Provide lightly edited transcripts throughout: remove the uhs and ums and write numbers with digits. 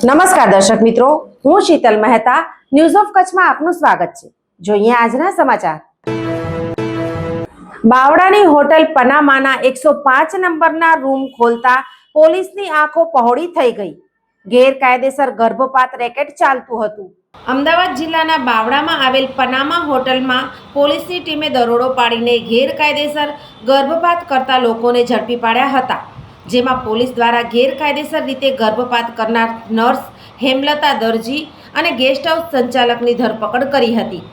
નમસ્કાર દર્શક મિત્રો, હું શીતલ મહેતા ન્યૂઝ ઓફ કચ્છમાં આપનું સ્વાગત છે। જોઈએ આજના સમાચાર। બાવળાની હોટલ પનામાના 105 નંબરના રૂમ ખોલતા પોલીસની આંખો પહોળી થઈ ગઈ। ગેરકાયદેસર ગર્ભપાત રેકેટ ચાલતું હતું। અમદાવાદ જિલ્લાના બાવળામાં આવેલ પનામા હોટલમાં પોલીસની ટીમે દરોડો પાડીને ગેરકાયદેસર ગર્ભપાત કરતા લોકોને ઝડપી પાડ્યા હતા, જેમાં પોલીસ દ્વારા ગેરકાયદેસર રીતે ગર્ભપાત કરનાર નર્સ હેમલતા દરજી અને ગેસ્ટ હાઉસ સંચાલકની ધરપકડ કરી હતી।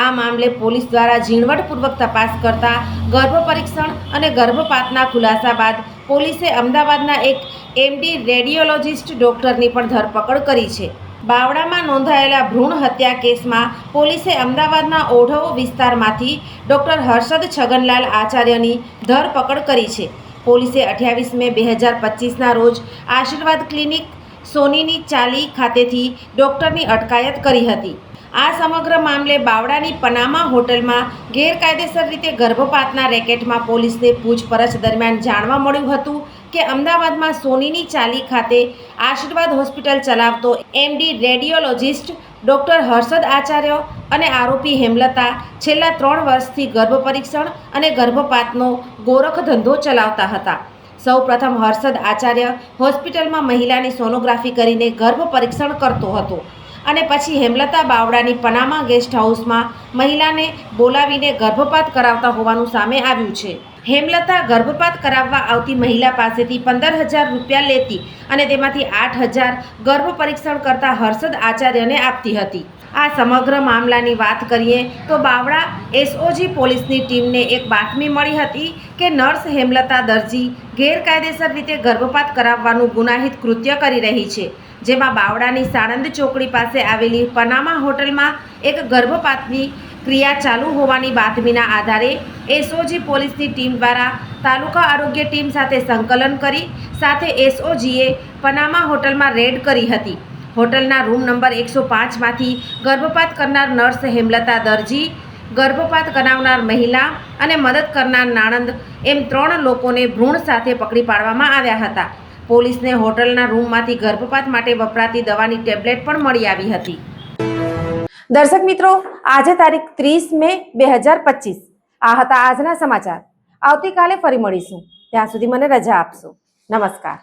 આ મામલે પોલીસ દ્વારા ઝીણવટપૂર્વક તપાસ કરતા ગર્ભ પરીક્ષણ અને ગર્ભપાતના ખુલાસા બાદ પોલીસે અમદાવાદના એક એમડી રેડિયોલોજિસ્ટ ડોક્ટરની પણ ધરપકડ કરી છે। બાવળામાં નોંધાયેલા ભ્રૂણ હત્યા કેસમાં પોલીસે અમદાવાદના ઓઢવ વિસ્તારમાંથી ડોક્ટર હર્ષદ છગનલાલ આચાર્યની ધરપકડ કરી છે। પોલીસે 28 મે 2025ના રોજ આશીર્વાદ ક્લિનિક સોનીની ચાલી ખાતેથી ડોક્ટરની અટકાયત કરી હતી। આ સમગ્ર મામલે બાવળાની પનામા હોટલમાં ગેરકાયદેસર રીતે ગર્ભપાતના રેકેટમાં પોલીસને પૂછપરછ દરમિયાન જાણવા મળ્યું હતું કે અમદાવાદમાં સોનીની ચાલી ખાતે આશીર્વાદ હોસ્પિટલ ચલાવતો MD radiologist doctor Harshad Acharya અને આરોપી હેમલતા છેલ્લા 3 વર્ષથી ગર્ભ પરીક્ષણ અને ગર્ભપાતનો ગોરખ ધંધો ચલાવતા હતા। સૌપ્રથમ હર્ષદ આચાર્ય હોસ્પિટલમાં મહિલાની સોનોગ્રાફી કરીને ગર્ભ પરીક્ષણ કરતો હતો અને પછી હેમલતા બાવળાની પનામા ગેસ્ટ હાઉસમાં મહિલાને બોલાવીને ગર્ભપાત કરાવતા હોવાનું સામે આવ્યું છે। હેમલતા ગર્ભપાત કરાવવા આવતી મહિલા પાસેથી 15,000 રૂપિયા લેતી અને તેમાંથી 8,000 ગર્ભ પરીક્ષણ કરતા હર્ષદ આચાર્યને આપતી હતી। આ સમગ્ર મામલાની વાત કરીએ તો બાવળા એસઓજી પોલીસની ટીમને એક બાતમી મળી હતી કે નર્સ હેમલતા દરજી ગેરકાયદેસર રીતે ગર્ભપાત કરાવવાનું ગુનાહિત કૃત્ય કરી રહી છે, જેમાં બાવળાની સાણંદ ચોકડી પાસે આવેલી પનામા હોટલમાં એક ગર્ભપાતની ક્રિયા ચાલુ હોવાની બાતમીના આધારે એસઓજી પોલીસની ટીમ દ્વારા તાલુકા આરોગ્ય ટીમ સાથે સંકલન કરી સાથે એસઓજીએ પનામા હોટલમાં રેડ કરી હતી। હોટલના રૂમ નંબર 105માંથી ગર્ભપાત કરનાર નર્સ હેમલતા દરજી, ગર્ભપાત કરાવનાર મહિલા અને મદદ કરનાર નાણંદ એમ 3 લોકોને ભ્રૂણ સાથે પકડી પાડવામાં આવ્યા હતા। પોલીસને હોટલના રૂમમાંથી ગર્ભપાત માટે વપરાતી દવાની ટેબ્લેટ પણ મળી આવી હતી। દર્શક મિત્રો, આજે તારીખ 30 મે 2025 આ હતા આજના સમાચાર। આવતીકાલે ફરી મળીશું, ત્યાં સુધી મને રજા આપશો। નમસ્કાર।